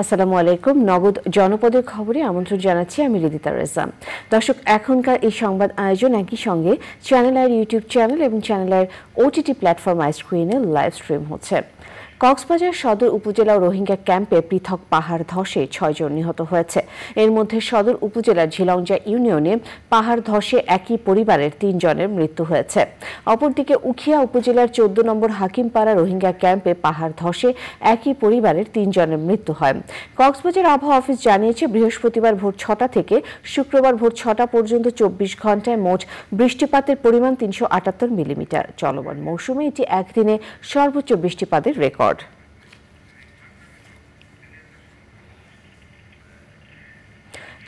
আসসালামু আলাইকুম। নগদ জনপদের খবরে আমন্ত্রণ জানাচ্ছি আমি রিদিতা রেজা। দর্শক, এখনকার এই সংবাদ আয়োজন একই সঙ্গে চ্যানেল আইয়ের ইউটিউব চ্যানেল এবং চ্যানেল আইয়ের ওটিটি প্ল্যাটফর্ম আইস্ক্রিনে লাইভ স্ট্রিম হচ্ছে। কক্সবাজার সদর উপজেলা রোহিঙ্গা ক্যাম্পে পৃথক পাহাড় ধসে ৬ জন নিহত হয়েছে। এর মধ্যে সদর উপজেলার ঝিলংজা ইউনিয়নে পাহাড় ধসে একই পরিবারের ৩ জনের মৃত্যু হয়েছে। অপরদিকে উখিয়া উপজেলার ১৪ নম্বর হাকিমপাড়া রোহিঙ্গা ক্যাম্পে পাহাড় ধসে একই পরিবারের ৩ জনের মৃত্যু হয়। কক্সবাজার আবহাওয়া অফিস জানিয়েছে, বৃহস্পতিবার ভোর ৬টা থেকে শুক্রবার ভোর ৬টা পর্যন্ত ২৪ ঘন্টায় মোট বৃষ্টিপাতের পরিমাণ ৩৭৮ মিলিমিটার। চলমান মৌসুমে এটি একদিনে সর্বোচ্চ বৃষ্টিপাতের রেকর্ড।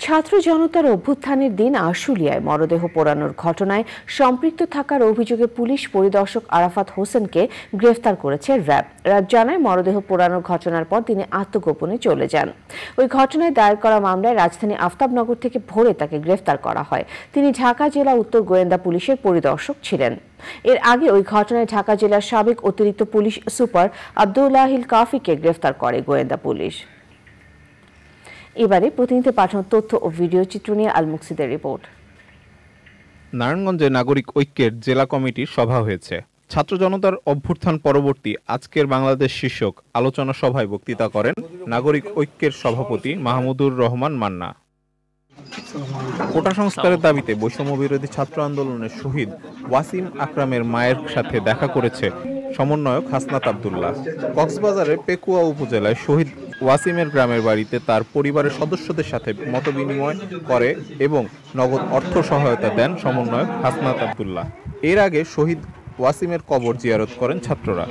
ছাত্র জনতার অভ্যুত্থানের দিন আশুলিয়ায় মরদেহ পোড়ানোর ঘটনায় সম্পৃক্ত থাকার অভিযোগে পুলিশ পরিদর্শক আরাফাত হোসেনকে গ্রেফতার করেছে র্যাব। র্যাব জানায়, মরদেহ পোড়ানোর ঘটনার পর তিনি আত্মগোপনে চলে যান। ওই ঘটনায় দায়ের করা মামলায় রাজধানী আফতাবনগর থেকে ভোরে তাকে গ্রেফতার করা হয়। তিনি ঢাকা জেলা উত্তর গোয়েন্দা পুলিশের পরিদর্শক ছিলেন। এর আগে ওই ঘটনায় ঢাকা জেলার সাবেক অতিরিক্ত পুলিশ সুপার আব্দুল্লাহিল কাফিকে গ্রেফতার করে গোয়েন্দা পুলিশ। এবারে প্রতিনিধি পাঠানো তথ্য ও ভিডিও চিত্র নিয়ে আল মুকসিদের রিপোর্ট। নারায়ণগঞ্জে নাগরিক ঐক্যের জেলা কমিটির সভা হয়েছে। ছাত্র জনতার অভ্যুত্থান পরবর্তী আজকের বাংলাদেশ শীর্ষক আলোচনা সভায় বক্তৃতা করেন নাগরিক ঐক্যের সভাপতি মাহমুদুর রহমান মান্না। কোটা সংস্কারের দাবিতে বৈষম্য বিরোধী ছাত্র আন্দোলনের শহীদ ওয়াসিম আকরামের মায়ের সাথে দেখা করেছে সমন্বয়ক হাসনাত আব্দুল্লাহ। কক্সবাজারের পেকুয়া উপজেলায় শহীদ ওয়াসিমের গ্রামের বাড়িতে তার পরিবারের সদস্যদের সাথে মতবিনিময় করে এবং নগদ অর্থ সহায়তা দেন সমন্বয়ক হাসনাত আব্দুল্লাহ। এর আগে শহীদ ওয়াসিমের কবর জিয়ারত করেন ছাত্ররা।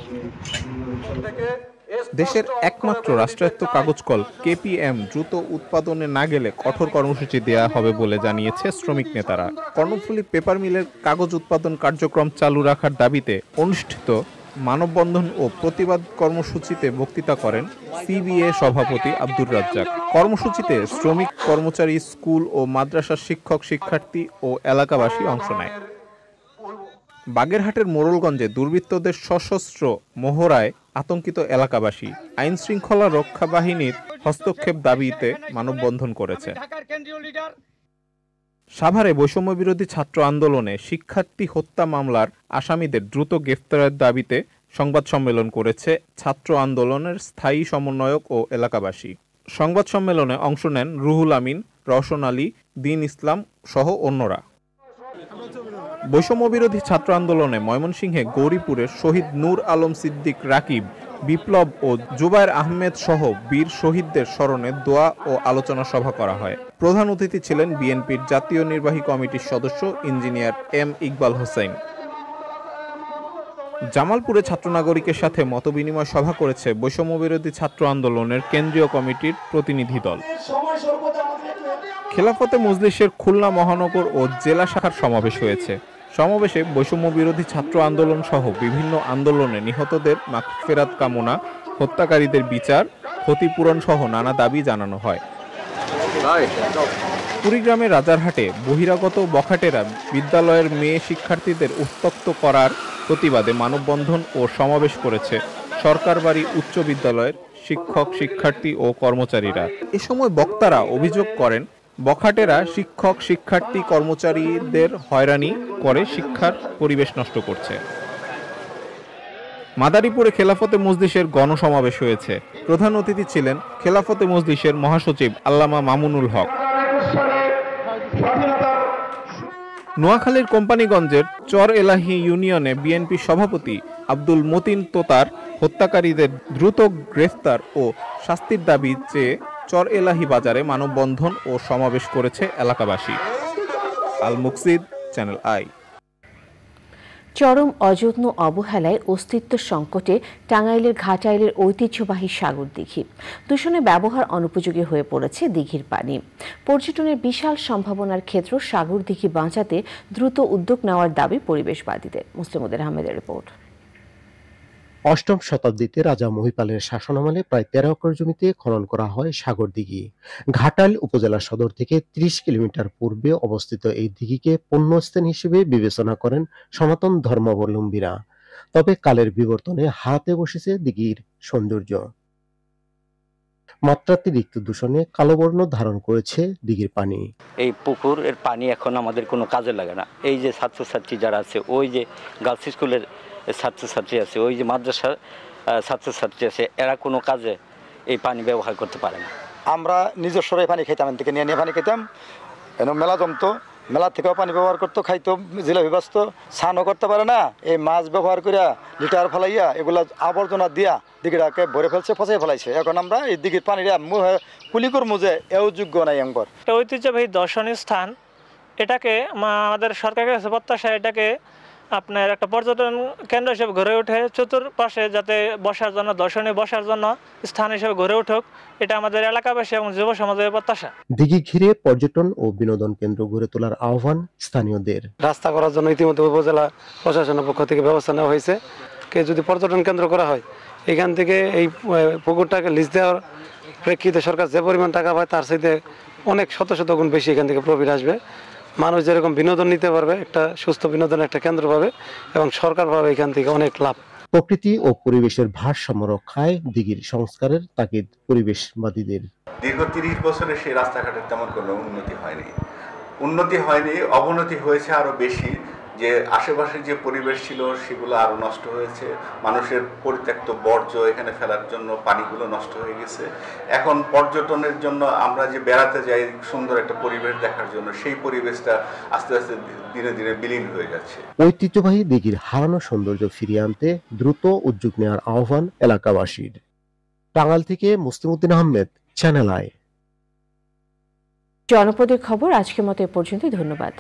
দেশের একমাত্র রাষ্ট্রায়ত্ত কাগজ কল কেপিএম দ্রুত উৎপাদনে না গেলে কঠোর কর্মসূচি দেওয়া হবে বলে জানিয়েছে শ্রমিক নেতারা। কর্ণফুলী পেপার মিলের কাগজ উৎপাদন কার্যক্রম চালু রাখার দাবিতে অনুষ্ঠিত মানববন্ধন ও প্রতিবাদ কর্মসূচিতে বক্তৃতা করেন সিবিএ সভাপতি আব্দুর রাজ্জাক। কর্মসূচিতে শ্রমিক, কর্মচারী, স্কুল ও মাদ্রাসার শিক্ষক, শিক্ষার্থী ও এলাকাবাসী অংশ নেয়। বাগেরহাটের মোড়লগঞ্জে দুর্বৃত্তদের সশস্ত্র মহড়ায় আতঙ্কিত এলাকাবাসী আইন শৃঙ্খলা রক্ষা বাহিনীর হস্তক্ষেপ দাবিতে মানববন্ধন করেছে। সাভারে বৈষম্য বিরোধী ছাত্র আন্দোলনে শিক্ষার্থী হত্যা মামলার আসামিদের দ্রুত গ্রেফতারের দাবিতে সংবাদ সম্মেলন করেছে ছাত্র আন্দোলনের স্থায়ী সমন্বয়ক ও এলাকাবাসী। সংবাদ সম্মেলনে অংশ নেন রুহুল আমিন, রওশন আলী, দীন ইসলাম সহ অন্যরা। বৈষম্য বিরোধী ছাত্র আন্দোলনে ময়মনসিংহে গৌরীপুরের শহীদ নূর আলম সিদ্দিক রাকিব, বিপ্লব ও জুবায়ের আহমেদ সহ বীর শহীদদের স্মরণে দোয়া ও আলোচনা সভা করা হয়। প্রধান অতিথি ছিলেন বিএনপির জাতীয় নির্বাহী কমিটির সদস্য ইঞ্জিনিয়ার এম ইকবাল হোসেন। জামালপুরে ছাত্র নাগরিকের সাথে মতবিনিময় সভা করেছে বৈষম্য বিরোধী ছাত্র আন্দোলনের কেন্দ্রীয় কমিটির প্রতিনিধি দল। খেলাফতে মজলিসের খুলনা মহানগর ও জেলা শাখার সমাবেশ হয়েছে। সমাবেশে বৈষম্য বিরোধী ছাত্র আন্দোলন সহ বিভিন্ন আন্দোলনে নিহতদের মাগফিরাত কামনা, হত্যাকারীদের বিচার, ক্ষতিপূরণ সহ নানা দাবি জানানো হয়। কুড়িগ্রামের রাজারহাটে বহিরাগত বখাটেরা বিদ্যালয়ের মেয়ে শিক্ষার্থীদের উত্ত্যক্ত করার প্রতিবাদে মানববন্ধন ও সমাবেশ করেছে সরকারবাড়ি উচ্চ বিদ্যালয়ের শিক্ষক, শিক্ষার্থী ও কর্মচারীরা। এ সময় বক্তারা অভিযোগ করেন, বখাটেরা শিক্ষক, শিক্ষার্থী, কর্মচারীদের হয়রানি করে শিক্ষার পরিবেশ নষ্ট করছে। মাদারীপুরে খেলাফতে মজলিসের গণসমাবেশ হয়েছে। প্রধান অতিথি ছিলেন খেলাফতে মজলিসের মহাসচিব আল্লামা মামুনুল হক। নোয়াখালীর কোম্পানিগঞ্জের চর এলাহি ইউনিয়নে বিএনপি সভাপতি আব্দুল মতিন তোতার হত্যাকারীদের দ্রুত গ্রেফতার ও শাস্তির দাবি চেয়ে চর এলাহি বাজারে মানববন্ধন ও সমাবেশ করেছে এলাকাবাসী। আল মুকসিদ, চ্যানেল আই। চরম অযত্ন অবহেলায় অস্তিত্ব সংকটে টাঙ্গাইলের ঘাটাইলের ঐতিহ্যবাহী সাগর দিঘি। দূষণে ব্যবহার অনুপযোগী হয়ে পড়েছে দিঘির পানি। পর্যটনের বিশাল সম্ভাবনার ক্ষেত্র সাগর দিঘি বাঁচাতে দ্রুত উদ্যোগ নেওয়ার দাবি পরিবেশবাদীদের। মুসলিম উদ্দিন আহমেদের রিপোর্ট। অষ্টম শতাব্দীতে রাজা মহিপালের শাসনামলে প্রায় 13 একর জমিতে খনন করা হয় সাগর দিঘি। ঘাটাইল উপজেলা সদর থেকে 30 কিলোমিটার পূর্বে অবস্থিত এই দিঘিকে পুণ্যস্থান হিসেবে বিবেচনা করেন সনাতন ধর্মাবলম্বীরা। তবে কালের বিবর্তনে হারাতে বসেছে দিঘির সৌন্দর্য। মাত্রাতিরিক্ত দূষণে কালো বর্ণ ধারণ করেছে দিঘির পানি। এই পুকুরের পানি এখন আমাদের কোনো কাজে লাগে না। এই যে ছাত্রছাত্রী যারা আছে, ওই যে গার্লস স্কুলের ছাত্রছাত্রী আছে, ওই যে মাদ্রাসার ছাত্রছাত্রী আছে, এরা কোনো কাজে এই পানি ব্যবহার করতে পারে না। আমরা নিজস্ব পানি খাইতাম, থেকে নিয়ে পানি খাইতাম, মেলা জমতো, মেলা থেকেও পানি ব্যবহার করতো, খাইতো, জিলাপি বাঁচতো, স্নানও করতে পারে না। এই মাছ ব্যবহার করিয়া লিটার ফেলাইয়া এগুলা আবর্জনা দিয়া দিঘিটাকে ভরে ফেলছে, ফসাই ফেলাইছে। এখন আমরা এই দিঘির পানিটা কুলি করবো যে এও যোগ্য নাই একবার। ঐতিহ্যবাহী দর্শনীয় স্থান, এটাকে আমাদের সরকারের কাছে প্রত্যাশা, এটাকে আপনার একটা পর্যটন কেন্দ্র হিসেবে গড়ে ওঠে, চতুর্পাশে যাতে বসার জন্য, দর্শনীয় বসার জন্য স্থান হিসেবে গড়ে উঠুক, এটা আমাদের এলাকাবাসী এবং যুব সমাজের প্রত্যাশা। দিঘি ঘিরে পর্যটন ও বিনোদন কেন্দ্র গড়ে তোলার আহ্বান স্থানীয়দের। রাস্তা করার জন্য ইতিমধ্যে উপজেলা প্রশাসনের পক্ষ থেকে ব্যবস্থা নেওয়া হয়েছে। যদি পর্যটন কেন্দ্র করা হয়, এখান থেকে এই পুকুরটাকে লিজ দেওয়ার প্রেক্ষিতে সরকার যে পরিমাণ টাকা পায় তার চাইতে অনেক শত শত গুণ বেশি এখান থেকে প্রফিট আসবে। মানুষ যেরকম বিনোদন নিতে পারবে, একটা সুস্থ বিনোদনের একটা কেন্দ্র পাবে এবং সরকার পাবে এখান থেকে অনেক লাভ। প্রকৃতি ও পরিবেশের ভারসাম্য রক্ষায় দিঘির সংস্কারের তাগিদ পরিবেশবাদীদের। দীর্ঘ 30 বছরে সেই রাস্তাঘাটের তেমন কোনো উন্নতি হয়নি, অবনতি হয়েছে আরো বেশি। যে আশেপাশে যে পরিবেশ ছিল সেগুলো আরো নষ্ট হয়েছে, মানুষের পরিত্যক্ত বর্জ্য এখানে ফেলার জন্য পানিগুলো নষ্ট হয়ে গেছে। এখন পর্যটনের জন্য আমরা যে বেড়াতে যাই সুন্দর একটা পরিবেশ দেখার জন্য, সেই পরিবেশটা আস্তে আস্তে দিনে দিনে বিলীন হয়ে যাচ্ছে। ঐতিহ্যবাহী দিঘির হারানো সৌন্দর্য ফিরিয়ে আনতে দ্রুত উদ্যোগ নেওয়ার আহ্বান এলাকাবাসীর। টাঙ্গাইল থেকে মুসলিমউদ্দিন আহমেদ, চ্যানেল আই। জনপদের খবর আজকের মতো এ পর্যন্তই। ধন্যবাদ।